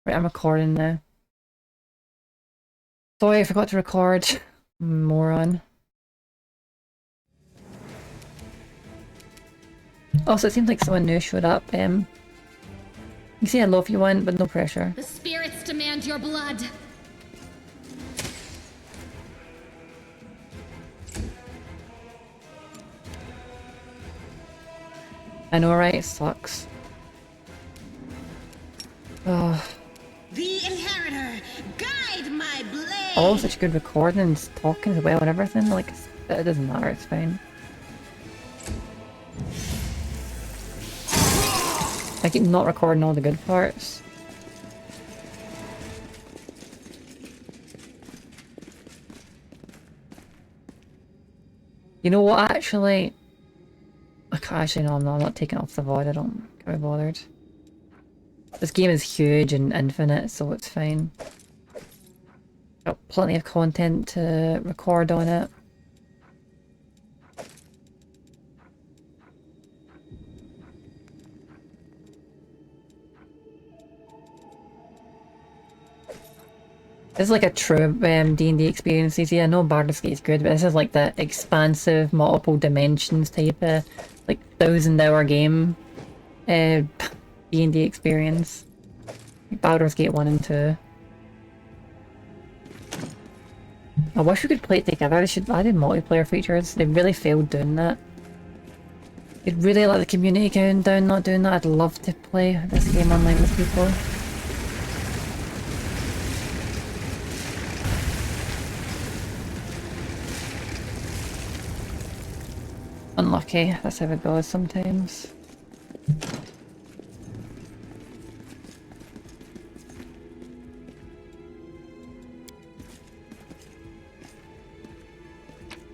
Right, I'm recording now. Sorry, I forgot to record. Moron. Also, it seems like someone new showed up. You can say hello if you want, but no pressure. The spirits demand your blood. I know, right? It sucks. Oh. The Inheritor, guide my blade. Oh, such good recording and talking as well and everything. Like, it doesn't matter. It's fine. I keep not recording all the good parts. You know what, actually? Actually, no, I'm not taking off the VOD. I don't get me bothered. This game is huge and infinite, so it's fine. Got plenty of content to record on it. This is like a true D&D experience. I know Baldur's Gate is good, but this is like the expansive, multiple dimensions type of like 1,000-hour game D&D experience. Like Baldur's Gate 1 and 2. I wish we could play it together. They should add in multiplayer features. They really failed doing that. They'd really let the community count down not doing that. I'd love to play this game online with people. Unlucky, that's how it goes sometimes.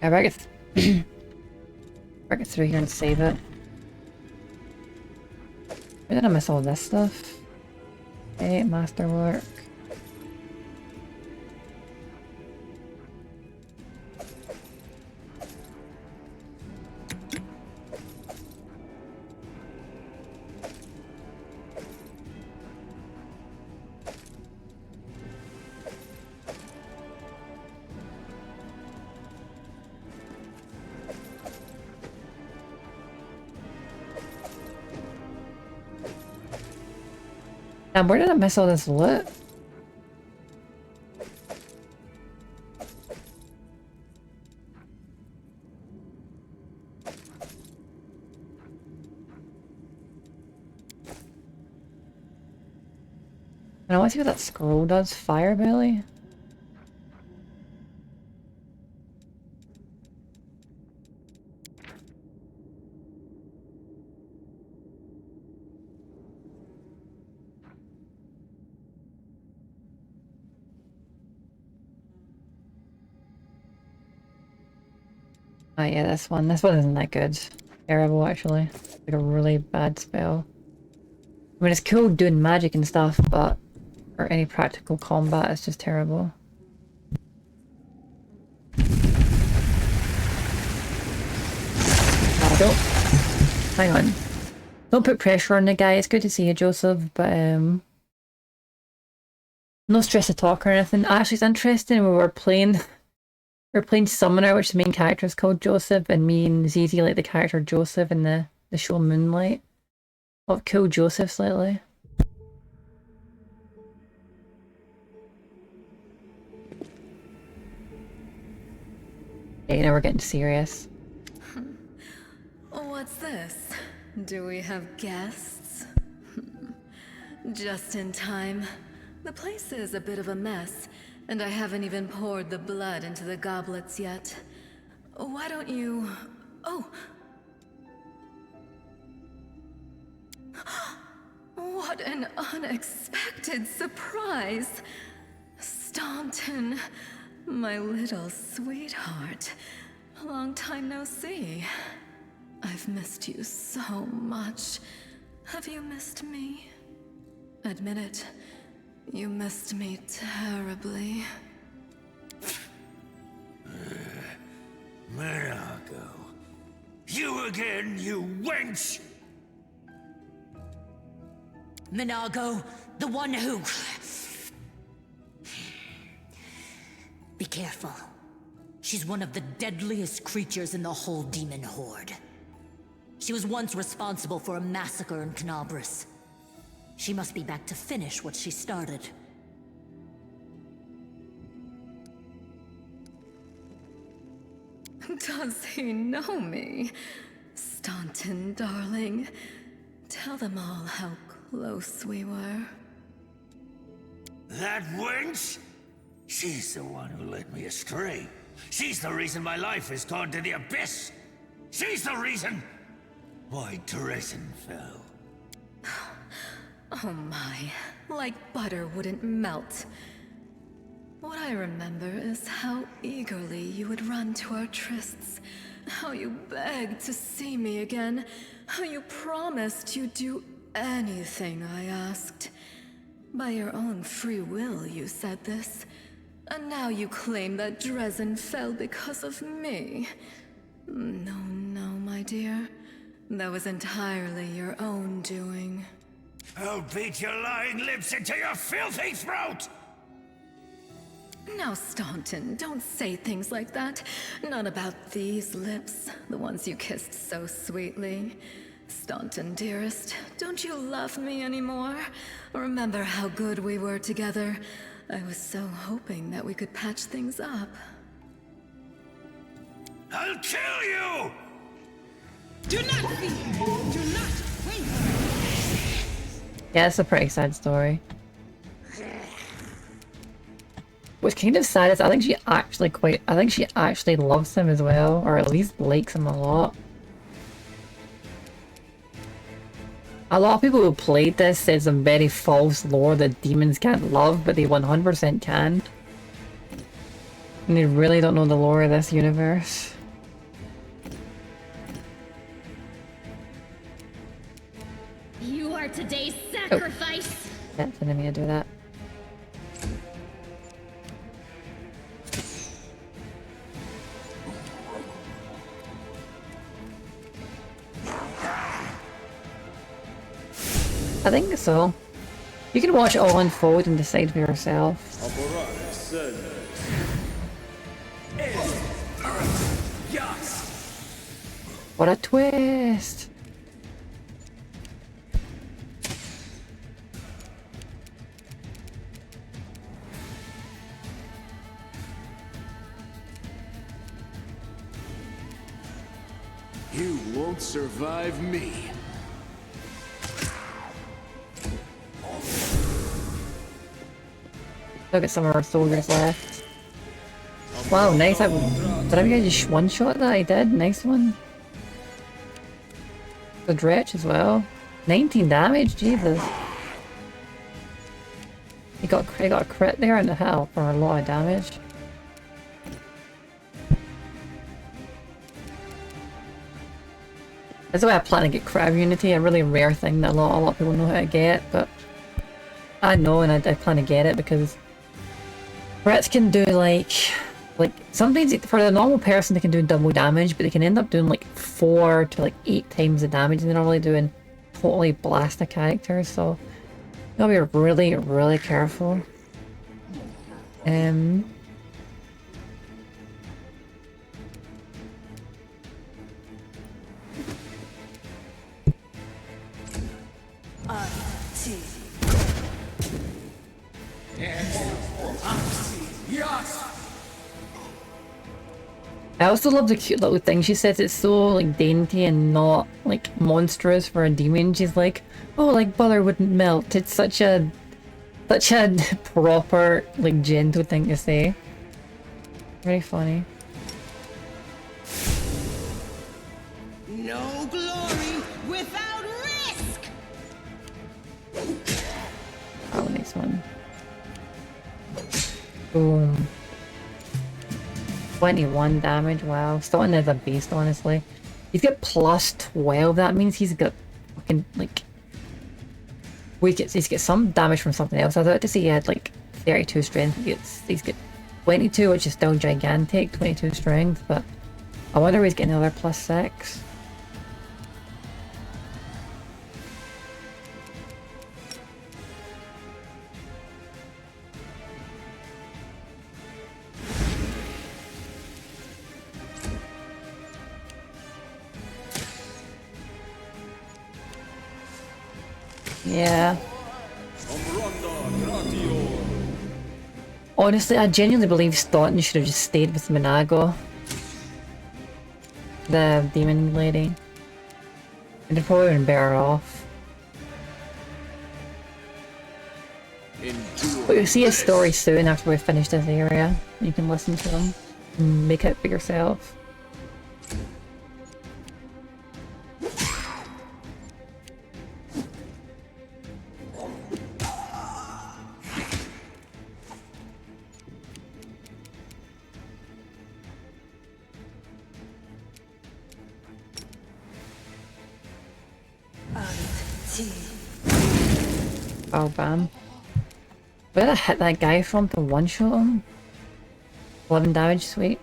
I better get through here and save it. Where did I miss all this stuff? Okay, masterwork. Now, where did I miss all this loot? And I want to see what that scroll does. Fire belly? Oh yeah, this one. This one isn't that good. Terrible, actually. Like a really bad spell. I mean, it's cool doing magic and stuff, but for any practical combat, it's just terrible. Oh, don't... Hang on. Don't put pressure on the guy. It's good to see you, Joseph, but no stress to talk or anything. Actually, it's interesting. We were playing Summoner, which the main character is called Joseph, and me and Zizi like the character Joseph in the show Moonlight. I've killed Joseph slightly. Okay, now we're getting serious. What's this? Do we have guests? Just in time. The place is a bit of a mess, and I haven't even poured the blood into the goblets yet. Why don't you... Oh! What an unexpected surprise! Staunton, my little sweetheart. Long time no see. I've missed you so much. Have you missed me? Admit it. You missed me terribly. Marco. You again, you wench! Minago, the one who Be careful. She's one of the deadliest creatures in the whole demon horde. She was once responsible for a massacre in Canabras. She must be back to finish what she started. Does he know me? Staunton, darling. Tell them all how close we were. That wench? She's the one who led me astray. She's the reason my life has gone to the abyss. She's the reason why Dresden fell. Oh my, like butter wouldn't melt. What I remember is how eagerly you would run to our trysts, how you begged to see me again, how you promised you'd do anything I asked. By your own free will, you said this. And now you claim that Dresden fell because of me. No, no, my dear. That was entirely your own doing. I'll beat your lying lips into your filthy throat! Now, Staunton, don't say things like that. Not about these lips, the ones you kissed so sweetly. Staunton, dearest, don't you love me anymore? Remember how good we were together? I was so hoping that we could patch things up. I'll kill you! Do not fear! Do not waver! Yeah, it's a pretty sad story. What's kind of sad is I think she actually loves him as well, or at least likes him a lot. A lot of people who played this said some very false lore that demons can't love, but they 100% can. And they really don't know the lore of this universe. You are today's sacrifice! Yeah, it's enemy to do that. I think so. You can watch it all unfold and decide for yourself. What a twist! You won't survive me. Look at some of our soldiers left. Wow, nice. Did I just one-shot that? I did. Nice one. The dretch as well. 19 damage, Jesus. He got a crit there in the hell for a lot of damage. That's the way I plan to get crab unity, a really rare thing that a lot of people know how to get, but I know and I plan to get it because Rats can do like sometimes for the normal person they can do double damage, but they can end up doing like 4 to 8 times the damage they're normally doing. Totally blast a character, so you gotta be really, really careful. I also love the cute little thing she says. It's so like dainty and not like monstrous for a demon. She's like, oh, like butter wouldn't melt. It's such a proper, like gentle thing to say. Very funny. No glory without risk! Oh, nice one. Boom. 21 damage, wow. Staunton is a beast, honestly. He's got plus 12, that means he's got fucking, like... He's got some damage from something else. I thought to see he had, like, 32 strength. He's got 22, which is still gigantic, 22 strength, but... I wonder if he's getting another plus 6. Yeah. Honestly, I genuinely believe Staunton should have just stayed with Minago. The demon lady. It'd have probably been better off. But you'll see a story soon after we've finished this area. You can listen to them and make it for yourself. Oh, bam. Where did I hit that guy from to one-shot him? 11 damage, sweet.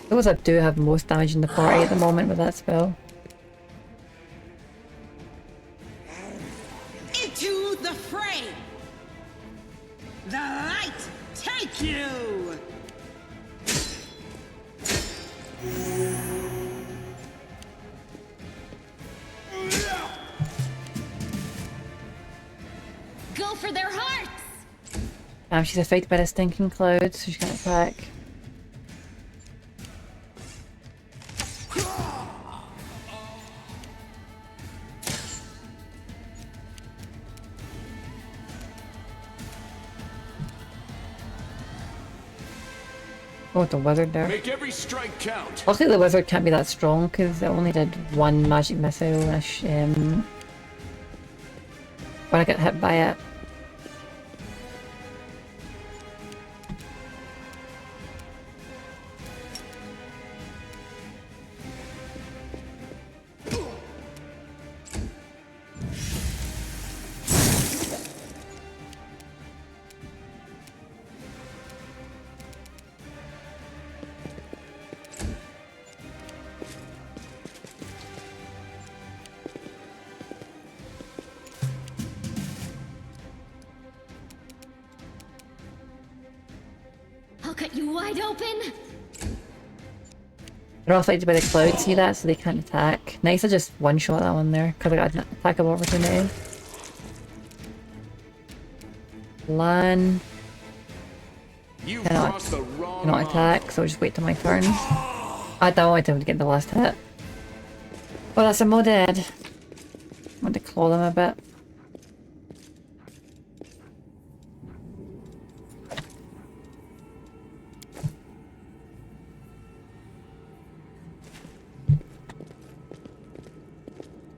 Those that do have most damage in the party at the moment with that spell. Into the fray! The light take you! Go for their hearts! She's affected by the stinking cloud, so she can't attack. Oh, the wizard there. Make every strike count. Luckily the wizard can't be that strong because it only did one magic missile-ish when I get hit by it. I'll cut you wide open! They're all affected by the cloud, see that? So they can't attack. Nice, I just one-shot that one there because I got an attack of opportunity. Lan You cannot, crossed the wrong cannot line. attack, so I'll just wait till my turn. I don't want him to get the last hit. Oh, that's a mod dead. I want to claw them a bit.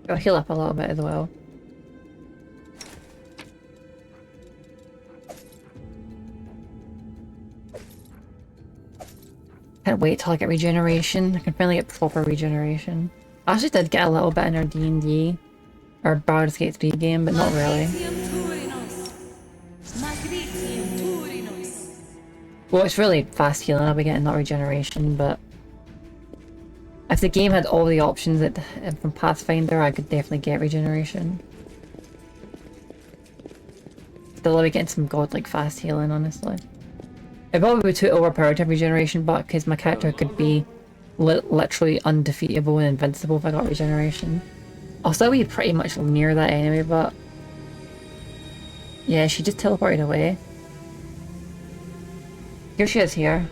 I'll heal up a little bit as well. Can't wait till I get regeneration. I can finally get proper regeneration. I actually did get a little bit in our D&D, our Baldur's Gate 3 game, but not really. Well, it's really fast healing, I'll be getting that regeneration, but if the game had all the options that from Pathfinder, I could definitely get regeneration. Still, I'll be getting some godlike fast healing, honestly. It'd probably be too overpowered to have regeneration, but because my character could be literally undefeatable and invincible if I got regeneration. I'll still be pretty much near that anyway, but yeah, she just teleported away. Here she is here.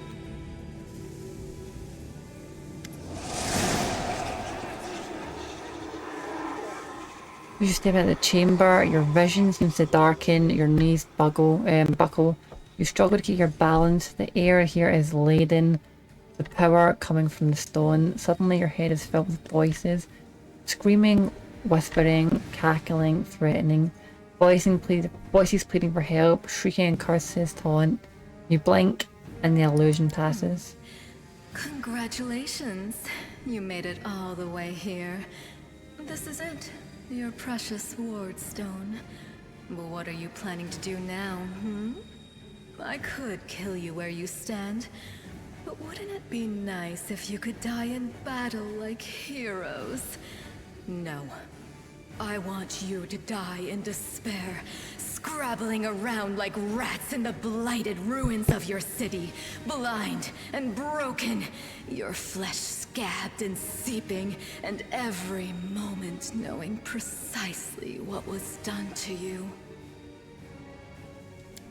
You just step out of the chamber, your vision seems to darken, your knees buckle. You struggle to keep your balance, the air here is laden, the power coming from the stone. Suddenly your head is filled with voices, screaming, whispering, cackling, threatening, voices pleading for help, shrieking and curses taunt. You blink and the illusion passes. Congratulations. You made it all the way here. This is it. Your precious ward stone. But what are you planning to do now, hmm? I could kill you where you stand, but wouldn't it be nice if you could die in battle like heroes? No. I want you to die in despair, scrabbling around like rats in the blighted ruins of your city, blind and broken, your flesh scabbed and seeping, and every moment knowing precisely what was done to you.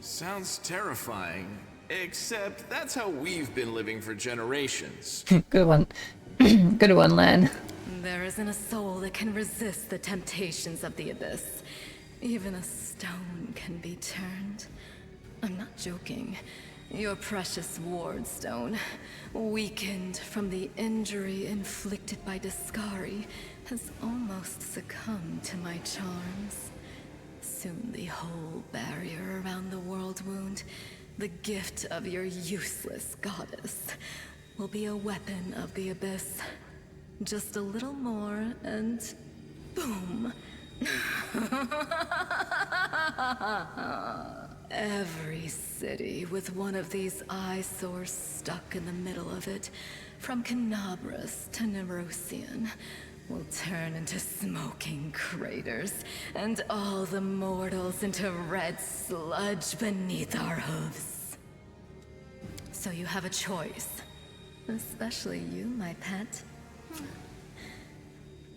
Sounds terrifying. Except that's how we've been living for generations. Good one. Good one, Len. There isn't a soul that can resist the temptations of the abyss. Even a stone can be turned. I'm not joking. Your precious ward stone, weakened from the injury inflicted by Discari, has almost succumbed to my charms. Soon the whole barrier around the world wound, the gift of your useless goddess, will be a weapon of the abyss. Just a little more and boom. Every city with one of these eyesores stuck in the middle of it, from Canabras to Nerosian, will turn into smoking craters, and all the mortals into red sludge beneath our hooves. So you have a choice. Especially you, my pet.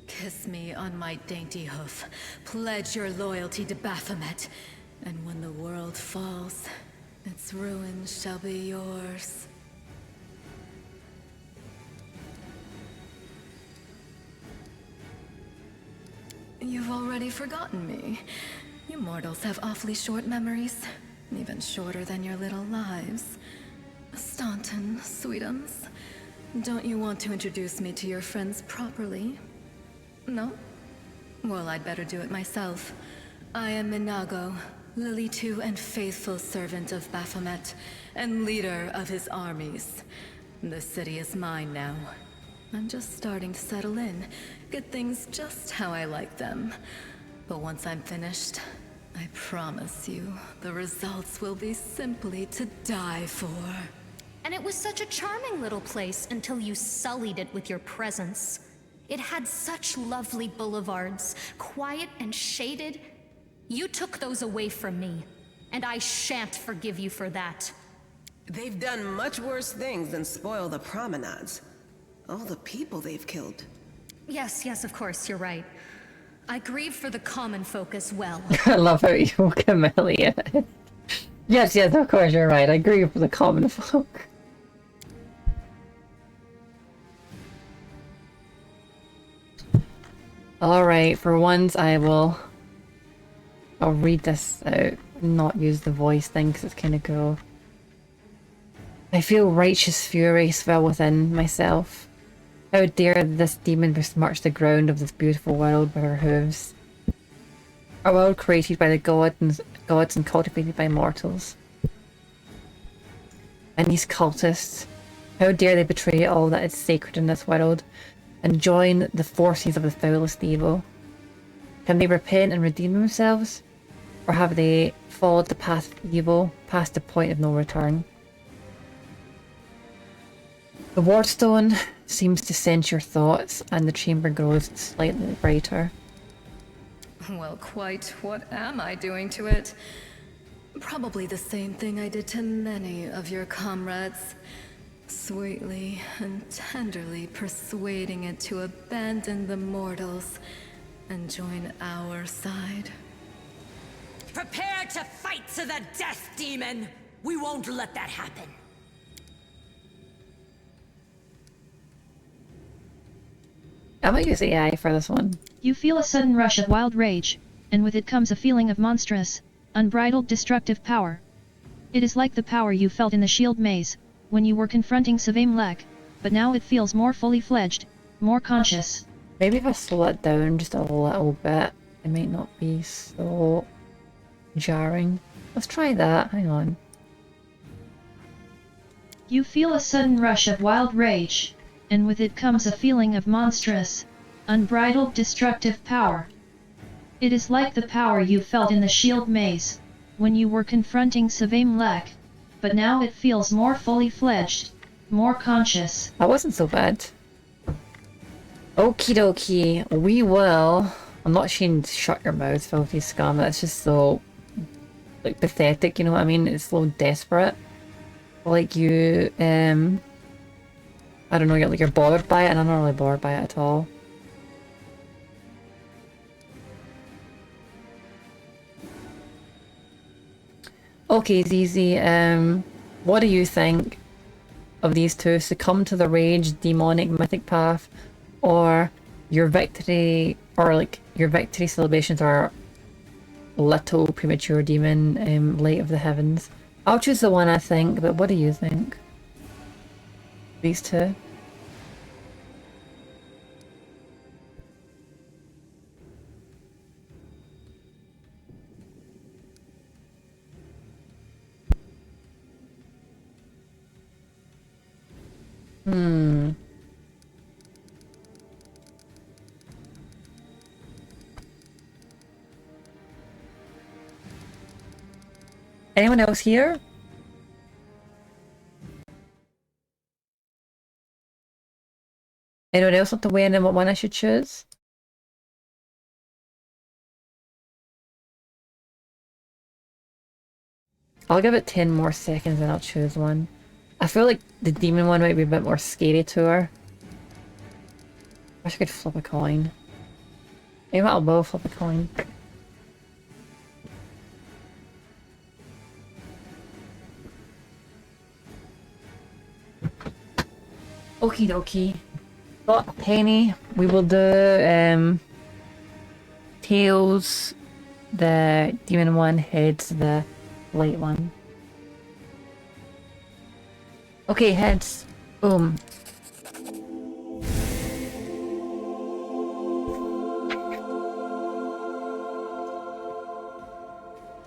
Kiss me on my dainty hoof, pledge your loyalty to Baphomet, and when the world falls, its ruins shall be yours. You've already forgotten me. You mortals have awfully short memories, even shorter than your little lives. Staunton, sweetums, don't you want to introduce me to your friends properly? No? Well, I'd better do it myself. I am Minago, Lily II and faithful servant of Baphomet, and leader of his armies. The city is mine now. I'm just starting to settle in, get things just how I like them. But once I'm finished, I promise you, the results will be simply to die for. And it was such a charming little place until you sullied it with your presence. It had such lovely boulevards, quiet and shaded. You took those away from me, and I shan't forgive you for that. They've done much worse things than spoil the promenades. All the people they've killed. Yes, of course, you're right. I grieve for the common folk as well. I love how you Camellia. Yes, of course, you're right. I agree for the common folk. Alright, for once I'll read this out, not use the voice thing because it's kind of cool. I feel righteous fury swell within myself. How dare this demon besmirch the ground of this beautiful world with her hooves. A world created by the gods and cultivated by mortals. And these cultists, how dare they betray all that is sacred in this world and join the forces of the foulest evil? Can they repent and redeem themselves? Or have they followed the path of evil past the point of no return? The wardstone seems to sense your thoughts, and the chamber grows slightly brighter. Well, quite what am I doing to it? Probably the same thing I did to many of your comrades. Sweetly and tenderly persuading it to abandon the mortals and join our side. Prepare to fight to the death, demon! We won't let that happen. I might use AI for this one. You feel a sudden rush of wild rage, and with it comes a feeling of monstrous, unbridled destructive power. It is like the power you felt in the shield maze, when you were confronting Savaim Lek, but now it feels more fully fledged, more conscious. Maybe if I slow it down just a little bit, it might not be so jarring. Let's try that, hang on. You feel a sudden rush of wild rage, and with it comes a feeling of monstrous, unbridled destructive power. It is like the power you felt in the shield maze, when you were confronting Savaim Lek, but now it feels more fully fledged, more conscious. That wasn't so bad. Okie dokie, we will... I'm not ashamed to shut your mouth, filthy scum, that's just so like pathetic, you know what I mean? It's a little desperate. Like you, I don't know, you're bothered by it, and I'm not really bothered by it at all. Okay, Zizi, what do you think of these two? Succumb to the rage, demonic, mythic path, or your victory, or like your victory celebrations are little premature demon, light of the heavens. I'll choose the one I think, but what do you think? These two? Hmm. Anyone else here? Anyone else want to weigh in on what one I should choose? I'll give it 10 more seconds and I'll choose one. I feel like the demon one might be a bit more scary to her. Wish I could flip a coin. Maybe I'll both flip a coin. Okie dokie. Got a penny. We will do tails, the demon one, heads, the light one. Okay, heads. Boom.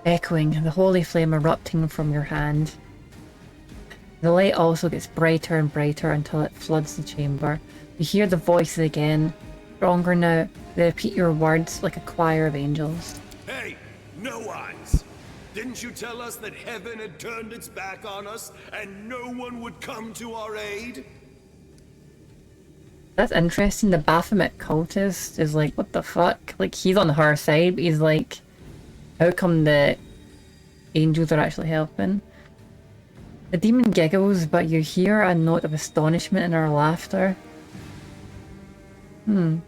Echoing, the holy flame erupting from your hand. The light also gets brighter and brighter until it floods the chamber. You hear the voices again, stronger now. They repeat your words like a choir of angels. Hey, no eyes! Didn't you tell us that heaven had turned its back on us and no one would come to our aid? That's interesting. The Baphomet cultist is like, what the fuck? Like, he's on her side, but he's like, how come the angels are actually helping? The demon giggles, but you hear a note of astonishment in her laughter. The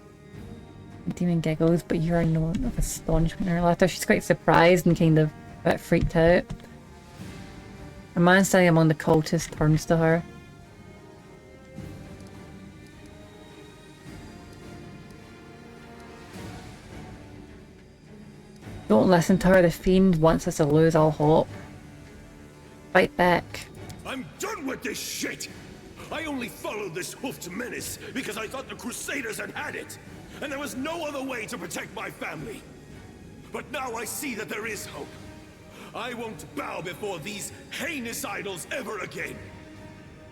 demon giggles, but you hear a note of astonishment in her laughter. She's quite surprised and kind of a bit freaked out. A man standing among the cultists turns to her. Don't listen to her, the fiend wants us to lose all hope. Fight back. I'm done with this shit! I only followed this hoofed menace because I thought the Crusaders had it, and there was no other way to protect my family. But now I see that there is hope. I won't bow before these heinous idols ever again.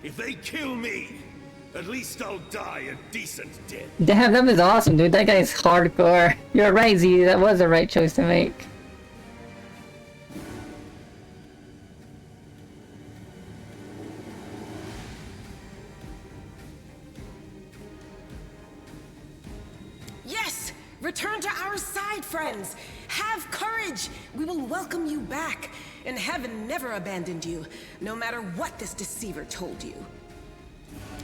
If they kill me, at least I'll die a decent death. Damn, that was awesome, dude. That guy's hardcore. You're right, Z. That was the right choice to make. Yes! Return to our side, friends! Have courage! We will welcome you back, and heaven never abandoned you, no matter what this deceiver told you.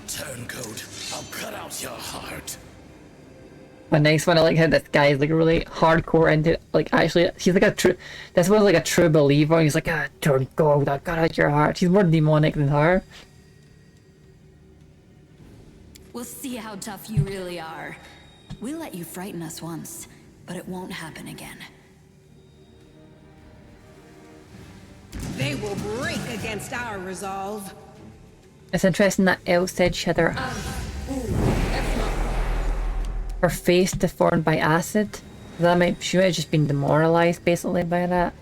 Turncoat, I'll cut out your heart. A nice one. I like how this guy is like really hardcore into like actually he's like a true this was like a true believer and he's like turn gold, I got out your heart. He's more demonic than her. We'll see how tough you really are. We let you frighten us once, but it won't happen again. They will break against our resolve. It's interesting that Elle said she had her face deformed by acid. She might have just been demoralized basically by that.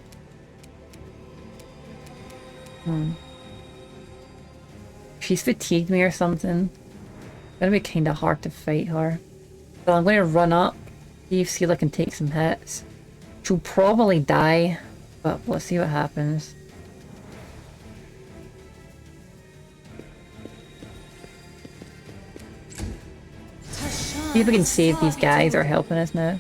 She's fatigued me or something. It's gonna be kinda hard to fight her. So I'm gonna run up, see if Sela can take some hits. She'll probably die, but let's see what happens. See if we can save these guys that are helping us now.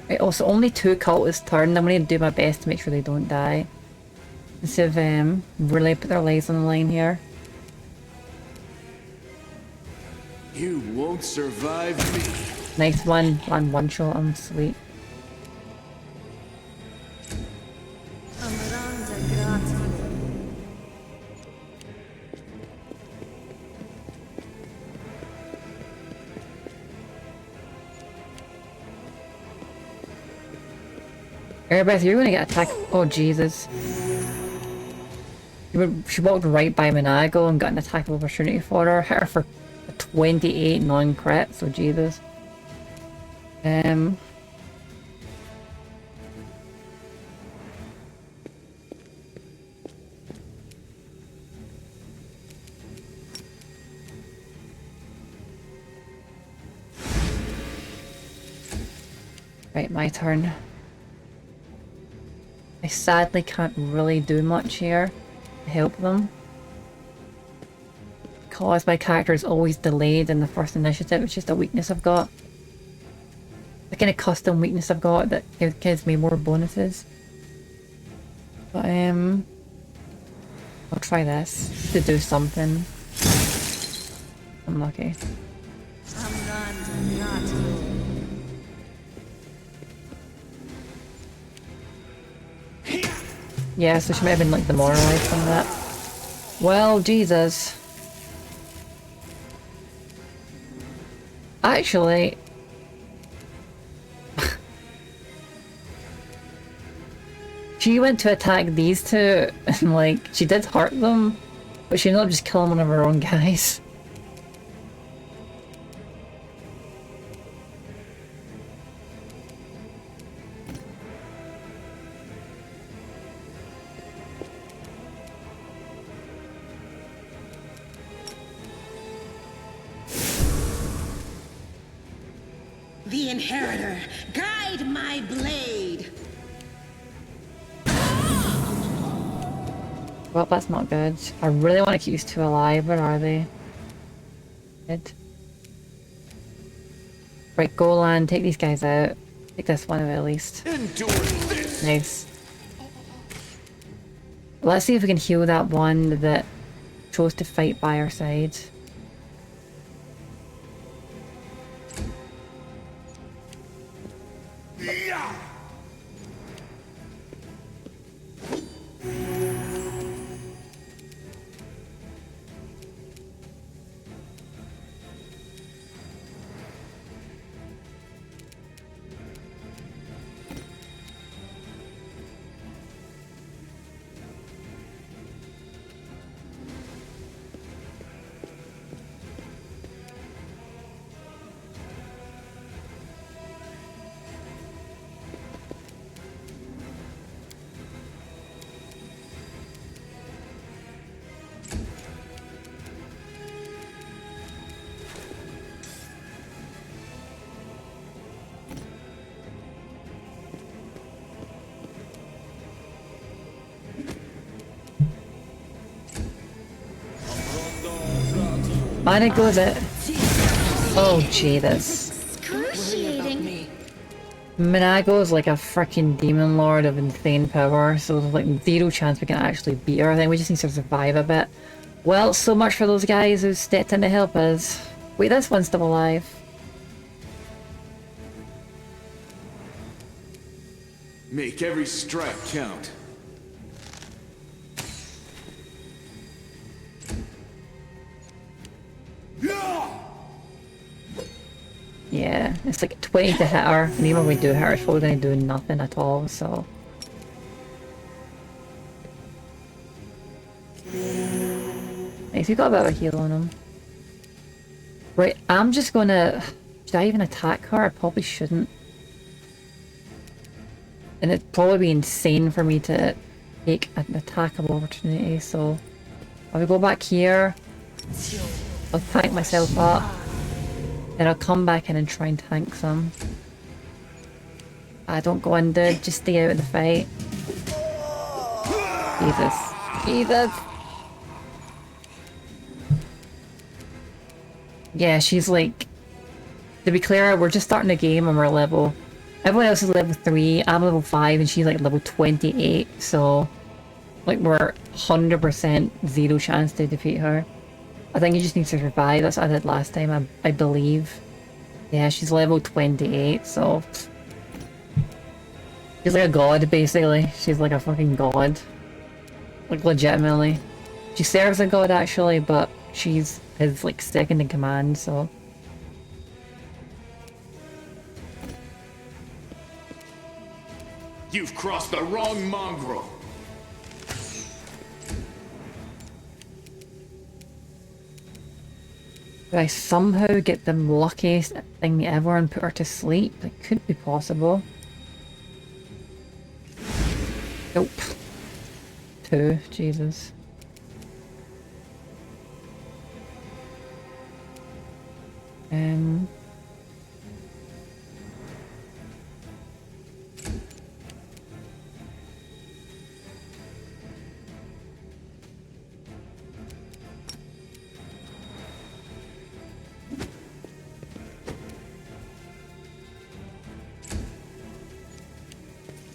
Right, also only 2 cultists turn. I'm going to do my best to make sure they don't die. Instead of really put their lives on the line here. You won't survive me. Nice one. One shot. I'm sweet. Erebeth, you're gonna get attacked. Oh Jesus. She walked right by Minago and got an attack of opportunity for her. Hit her for a 28 non-crit, so Jesus. Right, my turn. I sadly can't really do much here to help them. Because my character is always delayed in the first initiative, it's just a weakness I've got. The kind of custom weakness I've got that gives me more bonuses. But I'll try this to do something. I'm lucky. Yeah, so she might have been like demoralized from that. Well, Jesus. Actually... she went to attack these two and like, she did hurt them, but she ended up just killing one of her own guys. The Inheritor, guide my blade! Well, that's not good. I really want to keep these two alive. Where are they? Dead. Right, Golan, take these guys out. Take this one out at least. Endure this. Nice. Let's see if we can heal that one that chose to fight by our side. Mine goes it. Oh, Jesus. Excruciating. Minago's like a freaking demon lord of insane power, so there's like zero chance we can actually beat her. I think we just need to survive a bit. Well, so much for those guys who stepped in to help us. Wait, this one's still alive. Make every strike count. Yeah, it's like 20 to hit her, and even when we do hit her, it's probably going to do nothing at all, so... Nice, we got a bit of a heal on him. Right, I'm just gonna... Should I even attack her? I probably shouldn't. And it'd probably be insane for me to take an attackable opportunity, so... I will go back here. I'll tank myself up. Then I'll come back in and try and tank some. Don't go in, dude. Just stay out of the fight. Jesus. Jesus! Yeah, she's like... To be clear, we're just starting the game and we're level Everyone else is level 3, I'm level 5, and she's like level 28, so like we're 100% zero chance to defeat her. I think you just need to survive, that's what I did last time, I believe. Yeah, she's level 28, so... She's like a god, basically. She's like a fucking god. Like, legitimately. She serves a god, actually, but she's his, like, second in command, so... You've crossed the wrong mongrel. Did I somehow get the luckiest thing ever and put her to sleep? It could be possible. Nope. 2, Jesus.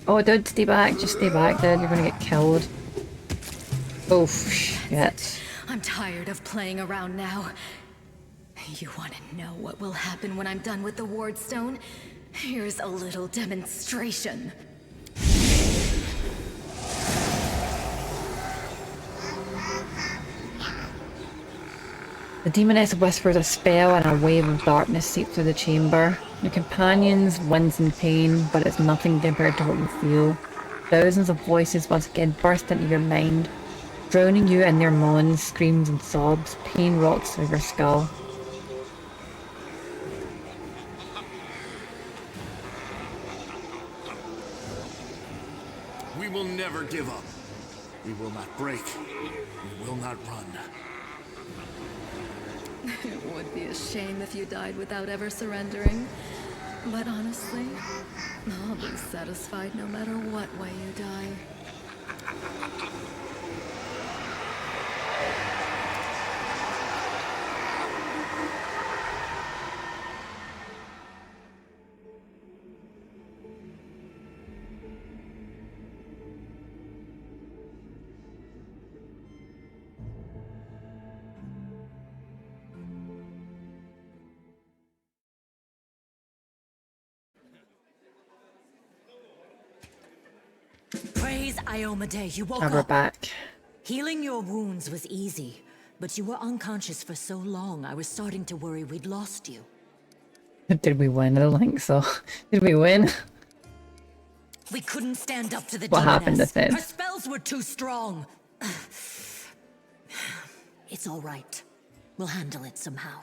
Oh, dude, stay back. Just stay back, dude. You're gonna get killed. Oh, shit. I'm tired of playing around now. You want to know what will happen when I'm done with the Ward Stone? Here's a little demonstration. The demoness whispers a spell and a wave of darkness seeps through the chamber. Your companions wince in pain, but it's nothing compared to what you feel. Thousands of voices once again burst into your mind, drowning you in their moans, screams and sobs. Pain rocks through your skull. We will never give up. We will not break. We will not run. It would be a shame if you died without ever surrendering. But honestly, I'll be satisfied no matter what way you die. Praise Iomade, you woke Have her up. back. Healing your wounds was easy, but you were unconscious for so long, I was starting to worry we'd lost you. Did we win? I don't think so. Did we win? We couldn't stand up to the What happened demoness. to Finn? Her spells were too strong. It's all right. We'll handle it somehow.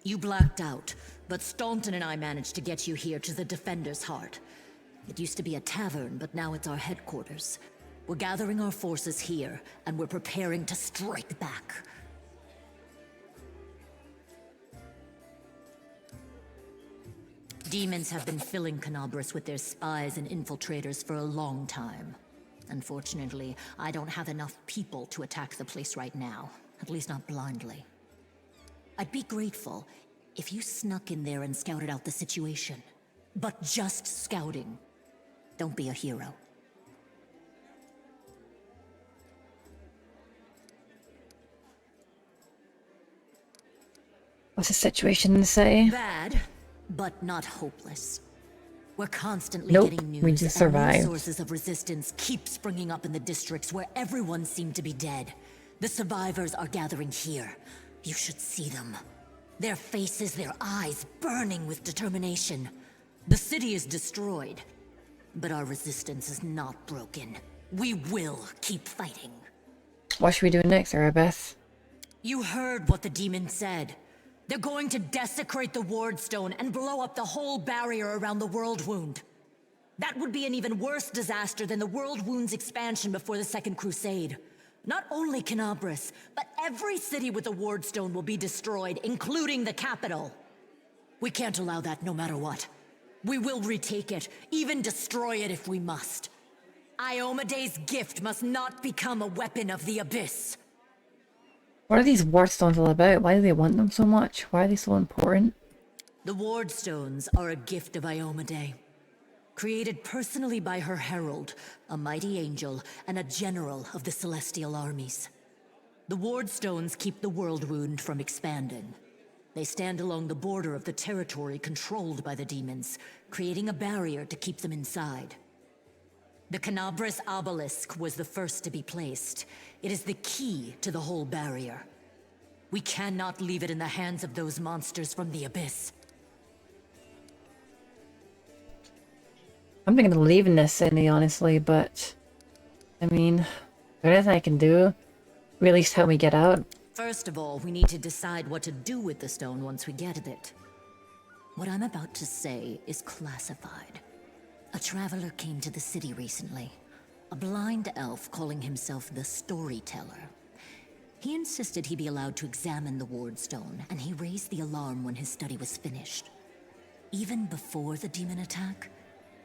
You blacked out, but Staunton and I managed to get you here to the Defender's Heart. It used to be a tavern, but now it's our headquarters. We're gathering our forces here, and we're preparing to strike back. Demons have been filling Canabras with their spies and infiltrators for a long time. Unfortunately, I don't have enough people to attack the place right now, at least not blindly. I'd be grateful if you snuck in there and scouted out the situation. But just scouting. Don't be a hero. What's the situation in the city? Bad, but not hopeless. We're constantly Nope, getting news, we just and new survived. sources of resistance keep springing up in the districts where everyone seemed to be dead. The survivors are gathering here. You should see them. Their faces, their eyes burning with determination. The city is destroyed, but our resistance is not broken. We will keep fighting. What should we do next, Erebeth? You heard what the demon said. They're going to desecrate the Ward Stone and blow up the whole barrier around the World Wound. That would be an even worse disaster than the World Wound's expansion before the Second Crusade. Not only Canabras, but every city with a Ward Stone will be destroyed, including the capital. We can't allow that no matter what. We will retake it, even destroy it if we must. Iomade's gift must not become a weapon of the Abyss. What are these Ward Stones all about? Why do they want them so much? Why are they so important? The Ward Stones are a gift of Iomade. Created personally by her herald, a mighty angel, and a general of the celestial armies. The ward stones keep the world wound from expanding. They stand along the border of the territory controlled by the demons, creating a barrier to keep them inside. The Canabras obelisk was the first to be placed. It is the key to the whole barrier. We cannot leave it in the hands of those monsters from the abyss. I'm thinking of leaving this city, honestly, but I mean, there is nothing I can do. At least help me get out. First of all, we need to decide what to do with the stone once we get it. What I'm about to say is classified. A traveler came to the city recently. A blind elf calling himself the Storyteller. He insisted he be allowed to examine the ward stone, and he raised the alarm when his study was finished. Even before the demon attack,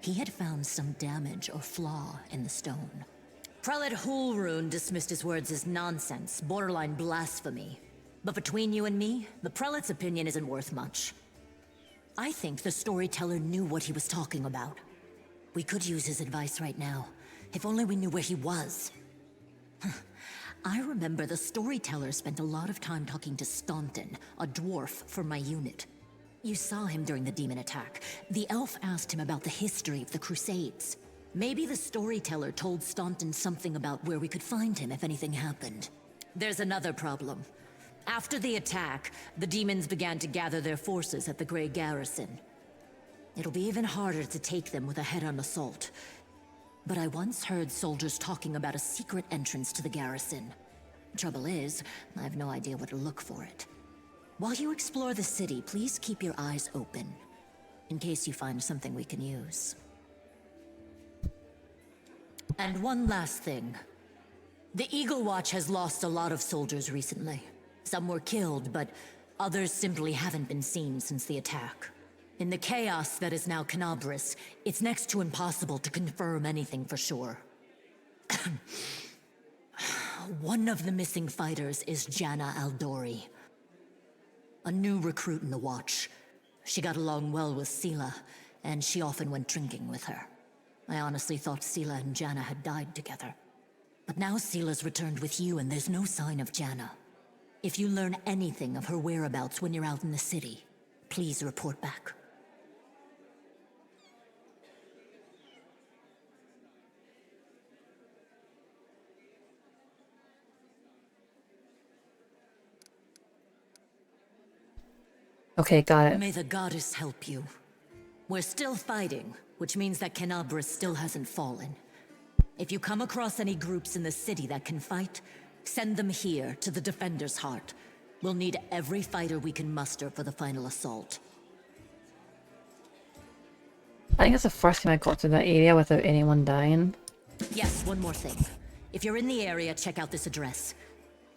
he had found some damage or flaw in the stone. Prelate Hulrune dismissed his words as nonsense, borderline blasphemy. But between you and me, the prelate's opinion isn't worth much. I think the Storyteller knew what he was talking about. We could use his advice right now, if only we knew where he was. I remember the Storyteller spent a lot of time talking to Staunton, a dwarf from my unit. You saw him during the demon attack. The elf asked him about the history of the Crusades. Maybe the Storyteller told Staunton something about where we could find him if anything happened. There's another problem. After the attack, the demons began to gather their forces at the Grey Garrison. It'll be even harder to take them with a head-on assault. But I once heard soldiers talking about a secret entrance to the garrison. Trouble is, I have no idea where to look for it. While you explore the city, please keep your eyes open, in case you find something we can use. And one last thing. The Eagle Watch has lost a lot of soldiers recently. Some were killed, but others simply haven't been seen since the attack. In the chaos that is now Canabras, it's next to impossible to confirm anything for sure. One of the missing fighters is Janna Aldori, a new recruit in the Watch. She got along well with Sela, and she often went drinking with her. I honestly thought Sela and Janna had died together. But now Sela's returned with you, and there's no sign of Janna. If you learn anything of her whereabouts when you're out in the city, please report back. Okay, got it. May the goddess help you. We're still fighting, which means that Canabras still hasn't fallen. If you come across any groups in the city that can fight, send them here to the Defender's Heart. We'll need every fighter we can muster for the final assault. I think it's the first time I got to that area without anyone dying. Yes, one more thing. If you're in the area, check out this address.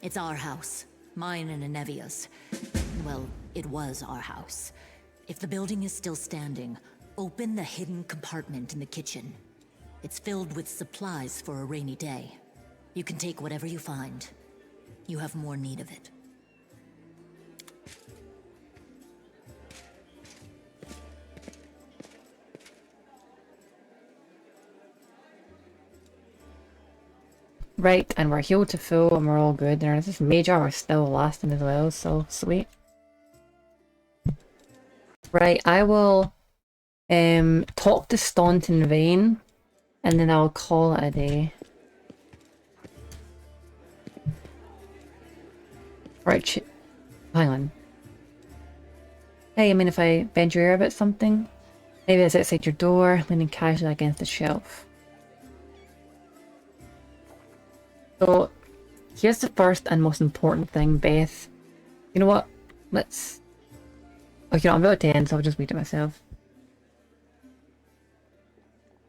It's our house. Mine and Inevia's. Well, it was our house. If the building is still standing, open the hidden compartment in the kitchen. It's filled with supplies for a rainy day. You can take whatever you find. You have more need of it. Right, and we're healed to full and we're all good. And this major are still lasting as well, so sweet. Right, I will talk to Staunton Vane and then I'll call it a day. Right, hang on. Hey, I mean if I bend your ear about something? Maybe it's outside your door, leaning casually against the shelf. So, here's the first and most important thing, Beth. You know what? Let's... Okay, I'm about to end, so I'll just read it myself.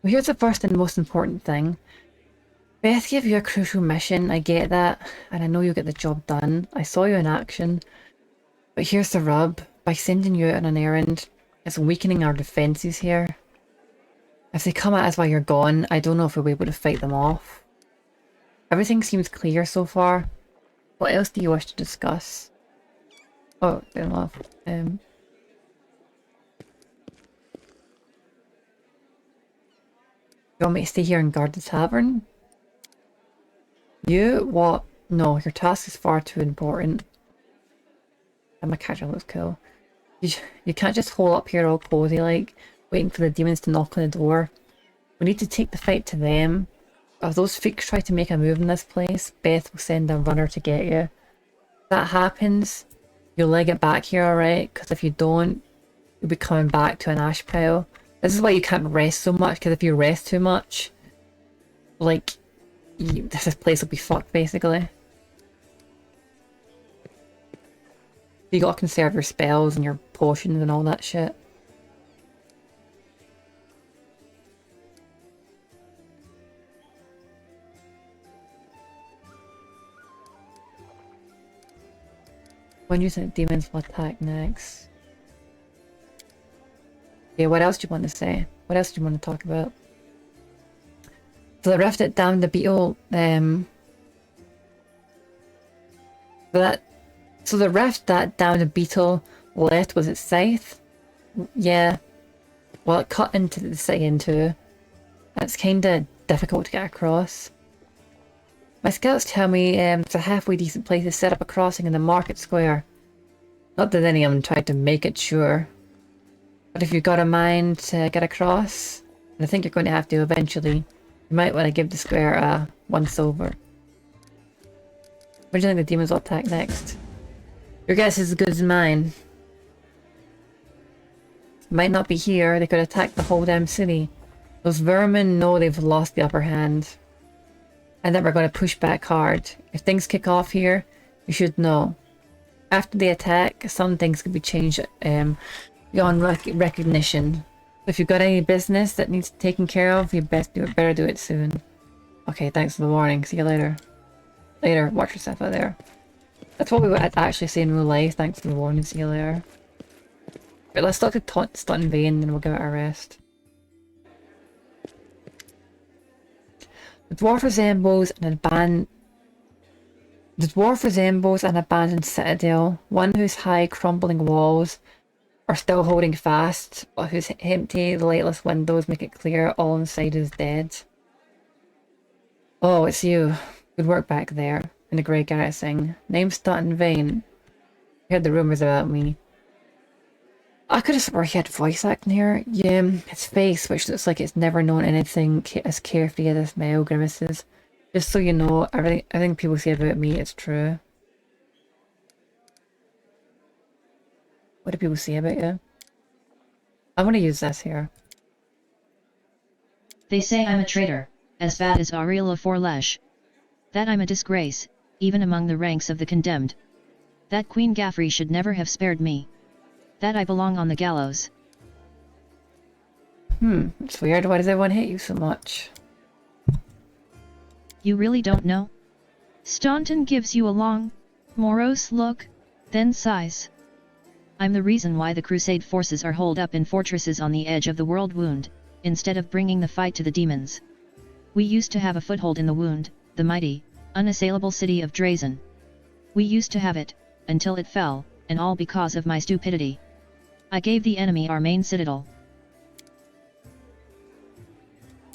Well, here's the first and most important thing. Beth gave you a crucial mission, I get that, and I know you'll get the job done. I saw you in action. But here's the rub. By sending you out on an errand, it's weakening our defences here. If they come at us while you're gone, I don't know if we'll be able to fight them off. Everything seems clear so far. What else do you wish to discuss? Oh, fair enough. You want me to stay here and guard the tavern? You? What? No, your task is far too important. And my character looks cool. You can't just hole up here all cozy like, waiting for the demons to knock on the door. We need to take the fight to them. If those freaks try to make a move in this place, Beth will send a runner to get you. If that happens, you'll leg it back here, alright? Because if you don't, you'll be coming back to an ash pile. This is why you can't rest so much, because if you rest too much, like, this place will be fucked, basically. You gotta conserve your spells and your potions and all that shit. When you think demons will attack next? Okay, what else do you want to say? What else do you want to talk about? So the rift that damned the beetle, so the rift that damned the beetle left was its scythe? Yeah. Well, it cut into the city in two. It's kinda difficult to get across. My scouts tell me it's a halfway decent place to set up a crossing in the market square. Not that any of them tried to make it, sure. But if you've got a mind to get across, and I think you're going to have to eventually, you might want to give the square a once over. Where do you think the demons will attack next? Your guess is as good as mine. Might not be here, they could attack the whole damn city. Those vermin know they've lost the upper hand. And that we're going to push back hard. If things kick off here, you should know. After the attack, some things could be changed beyond recognition. If you've got any business that needs taken care of, you better do it soon. Okay, thanks for the warning. See you later. Later, watch yourself out there. That's what we would actually say in real life. Thanks for the warning. See you later. Right, let's talk to Stunt in Vain, and we'll give it a rest. The dwarf resembles an abandoned citadel, one whose high, crumbling walls are still holding fast, but whose empty, lightless windows make it clear all inside is dead. Oh, it's you. Good work back there, in the grey garrison. Name's Stunt in Vain. You heard the rumours about me. I could have sworn he had voice acting here. Yeah, his face, which looks like it's never known anything as carefree as this male grimaces. Just so you know, everything people say about me is true. What do people say about you? I'm gonna use this here. They say I'm a traitor, as bad as Ariel of Forlesh. That I'm a disgrace, even among the ranks of the condemned. That Queen Gaffrey should never have spared me. That I belong on the gallows. It's weird. Why does everyone hate you so much? You really don't know? Staunton gives you a long, morose look, then sighs. I'm the reason why the Crusade forces are holed up in fortresses on the edge of the world wound, instead of bringing the fight to the demons. We used to have a foothold in the wound, the mighty, unassailable city of Drazen. We used to have it, until it fell, and all because of my stupidity. I gave the enemy our main citadel.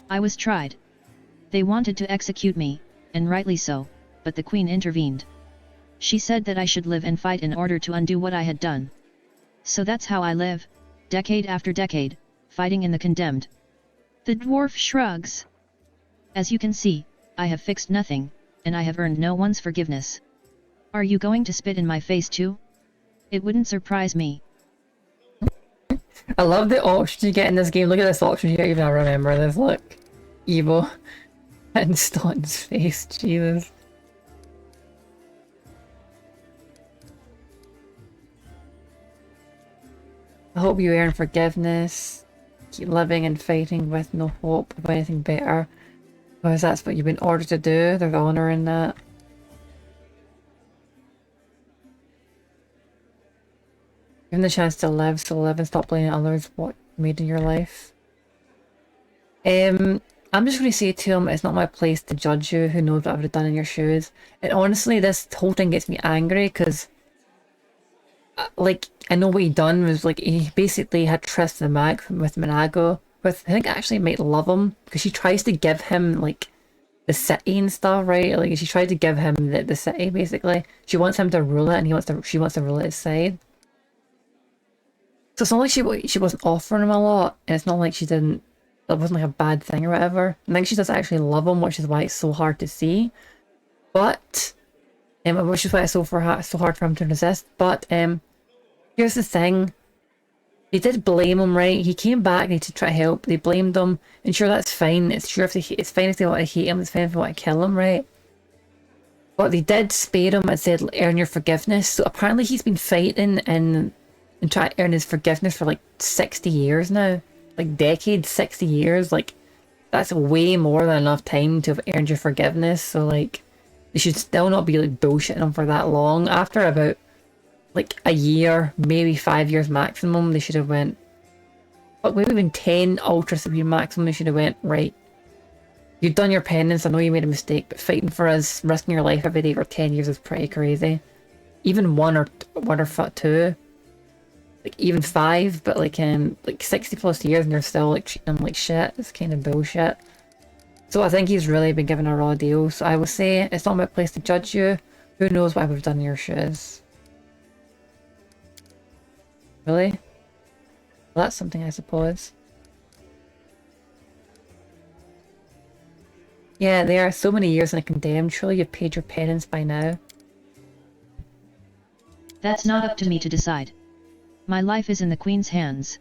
I was tried. They wanted to execute me, and rightly so, but the Queen intervened. She said that I should live and fight in order to undo what I had done. So that's how I live, decade after decade, fighting in the condemned. The dwarf shrugs. As you can see, I have fixed nothing, and I have earned no one's forgiveness. Are you going to spit in my face too? It wouldn't surprise me. I love the options you get in this game. Look at this option you get, even I remember this. Look. Evil. And Staunton's face. Jesus. I hope you earn forgiveness. Keep living and fighting with no hope of anything better. Because that's what you've been ordered to do. There's honour in that. Given the chance to live, so live and stop blaming others what you made in your life. I'm just going to say to him, it's not my place to judge you, who knows what I would have done in your shoes. And honestly, this whole thing gets me angry, because, like, I know what he done was, like, he basically had tryst the mag with Minago, with, I think actually might love him, because she tries to give him, like, the city and stuff, right? Like, she tried to give him the city, basically. She wants him to rule it, and she wants to rule it his side. So it's not like she wasn't offering him a lot, and it's not like she didn't, it wasn't like a bad thing or whatever. I think she does actually love him, which is why it's so hard to see. But, which is why it's so hard for him to resist. But, here's the thing. They did blame him, right? He came back, they to try to help, they blamed him, and sure, that's fine. It's fine if they want to hate him, it's fine if they want to kill him, right? But they did spare him and said, earn your forgiveness. So apparently he's been fighting and trying to earn his forgiveness for like 60 years now. Like decades, 60 years. Like, that's way more than enough time to have earned your forgiveness. So like, they should still not be like bullshitting him for that long. After about like a year, maybe 5 years maximum, they should have went, but maybe even 10 ultra severe maximum, they should have went, right, you've done your penance, I know you made a mistake, but fighting for us, risking your life every day for 10 years is pretty crazy. Even one or two, like even 5, but like 60 plus years and they're still like treating him like shit. It's kind of bullshit. So I think he's really been given a raw deal. So I would say it's not my place to judge you. Who knows what I would have done in your shoes? Really? Well, that's something, I suppose. Yeah, they are so many years in a condemned. Surely you've paid your penance by now. That's not up to me to decide. My life is in the Queen's hands.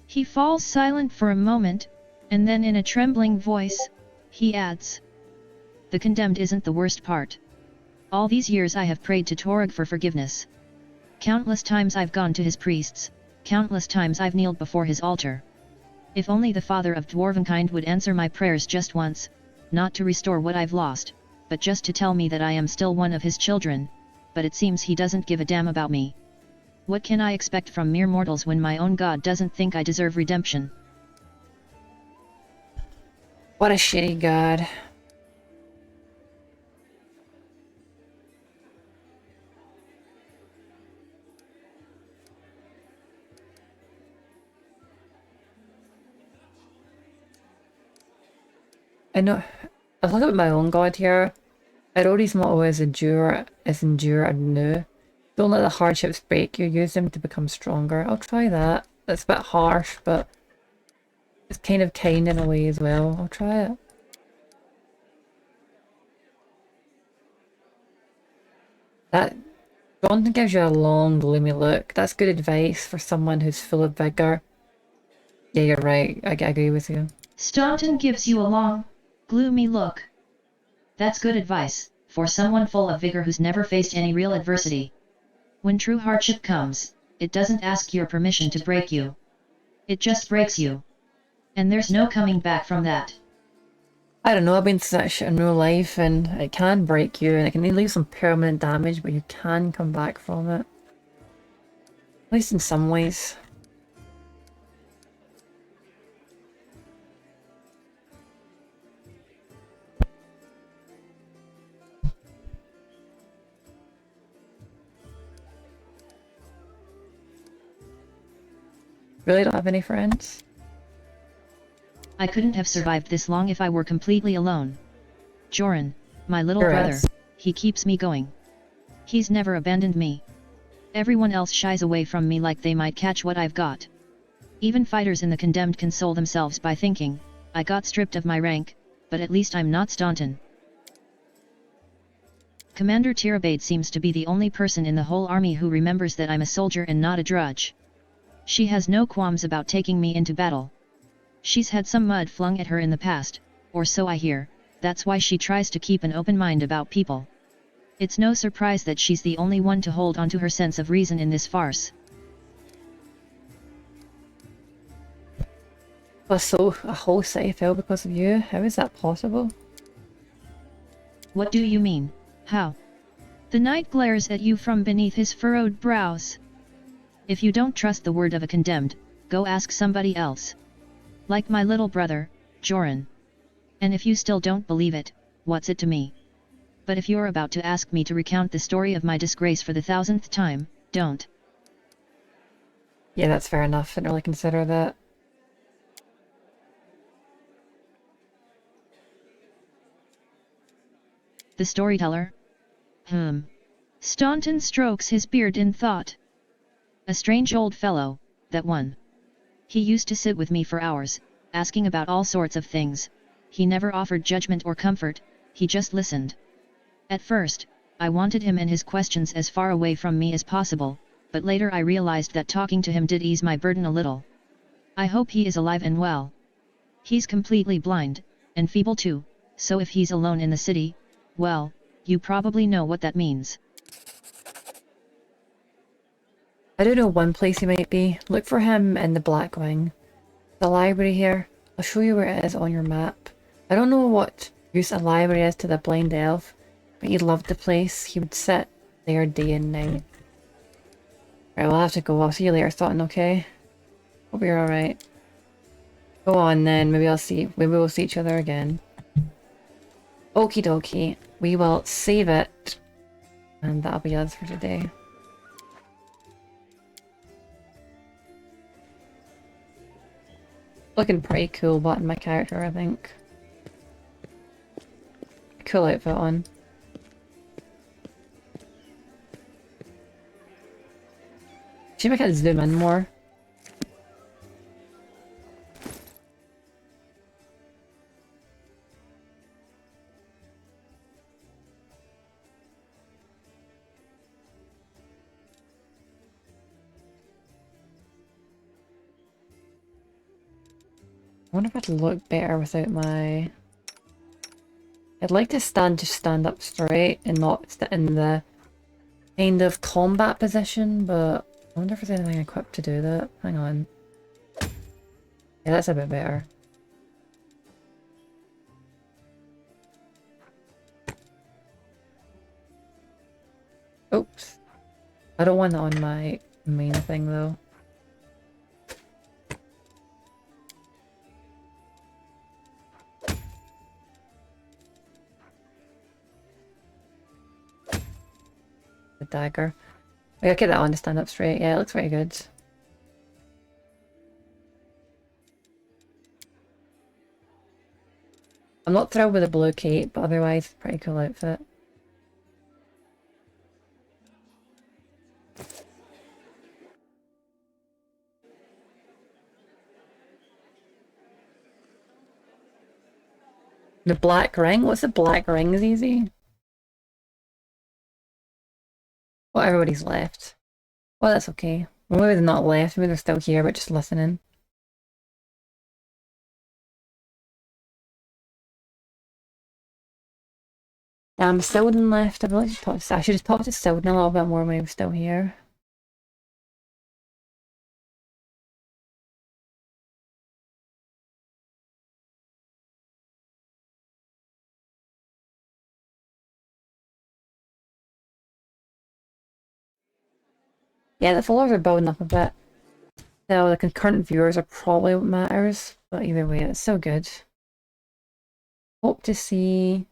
He falls silent for a moment, and then in a trembling voice, he adds, the condemned isn't the worst part. All these years I have prayed to Torag for forgiveness. Countless times I've gone to his priests, countless times I've kneeled before his altar. If only the father of dwarvenkind would answer my prayers just once, not to restore what I've lost, but just to tell me that I am still one of his children, but it seems he doesn't give a damn about me. What can I expect from mere mortals when my own god doesn't think I deserve redemption? What a shitty god. I know, I look at my own god here. Arory's motto is endure and new. Don't let the hardships break you, use them to become stronger. I'll try that. That's a bit harsh, but it's kind of kind in a way as well. I'll try it. That Jonathan gives you a long, gloomy look. That's good advice for someone who's full of vigor. Yeah, you're right. I agree with you. Staunton gives you a long, gloomy look. That's good advice, for someone full of vigor who's never faced any real adversity. When true hardship comes, it doesn't ask your permission to break you. It just breaks you. And there's no coming back from that. I don't know, I've been through that shit in real life, and it can break you, and it can leave some permanent damage, but you can come back from it. At least in some ways. Really don't have any friends? I couldn't have survived this long if I were completely alone. Joran, my little brother, he keeps me going. He's never abandoned me. Everyone else shies away from me like they might catch what I've got. Even fighters in the condemned console themselves by thinking, I got stripped of my rank, but at least I'm not Staunton. Commander Tirabade seems to be the only person in the whole army who remembers that I'm a soldier and not a drudge. She has no qualms about taking me into battle. She's had some mud flung at her in the past, or so I hear, that's why she tries to keep an open mind about people. It's no surprise that she's the only one to hold onto her sense of reason in this farce. So a whole city fell because of you? How is that possible? What do you mean? How? The knight glares at you from beneath his furrowed brows. If you don't trust the word of a condemned, go ask somebody else. Like my little brother, Joran. And if you still don't believe it, what's it to me? But if you're about to ask me to recount the story of my disgrace for the 1000th time, don't. Yeah, that's fair enough. I didn't really consider that. The storyteller? Staunton strokes his beard in thought. A strange old fellow, that one. He used to sit with me for hours, asking about all sorts of things. He never offered judgment or comfort, he just listened. At first, I wanted him and his questions as far away from me as possible, but later I realized that talking to him did ease my burden a little. I hope he is alive and well. He's completely blind, and feeble too, so if he's alone in the city, well, you probably know what that means. I don't know one place he might be. Look for him in the Black Wing. The library here. I'll show you where it is on your map. I don't know what use a library is to the blind elf, but he loved the place. He would sit there day and night. Right, we'll have to go. I'll see you later, Thoughton, okay? Hope you're alright. Go on then, maybe we'll see each other again. Okie dokie. We will save it. And that'll be us for today. Looking pretty cool button my character, I think. Cool outfit on. See if I can zoom in more. I wonder if I'd look better without my... I'd like to stand up straight and not sit in the kind of combat position, but I wonder if there's anything equipped to do that. Hang on. Yeah, that's a bit better. Oops. I don't want that on my main thing though. The dagger. I gotta get that on to stand up straight. Yeah, it looks very good. I'm not thrilled with the blue cape, but otherwise, pretty cool outfit. The black ring? What's the black ring, Zizi? Well, everybody's left. Well, that's okay. Well, maybe they're not left, maybe they're still here, but just listening. Selden left. I should have talked to Selden a little bit more when he was still here. Yeah, the followers are building up a bit. So the concurrent viewers are probably what matters, but either way, it's so good. Hope to see...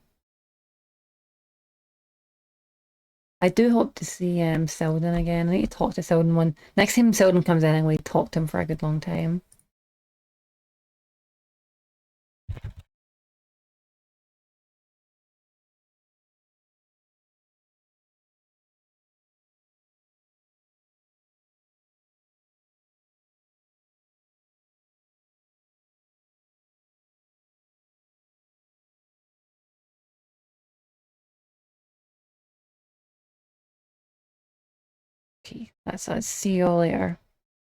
I do hope to see Selden again. I need to talk to Selden next time Selden comes in, I'm going to talk to him for a good long time. Okay, that's us. See you all later.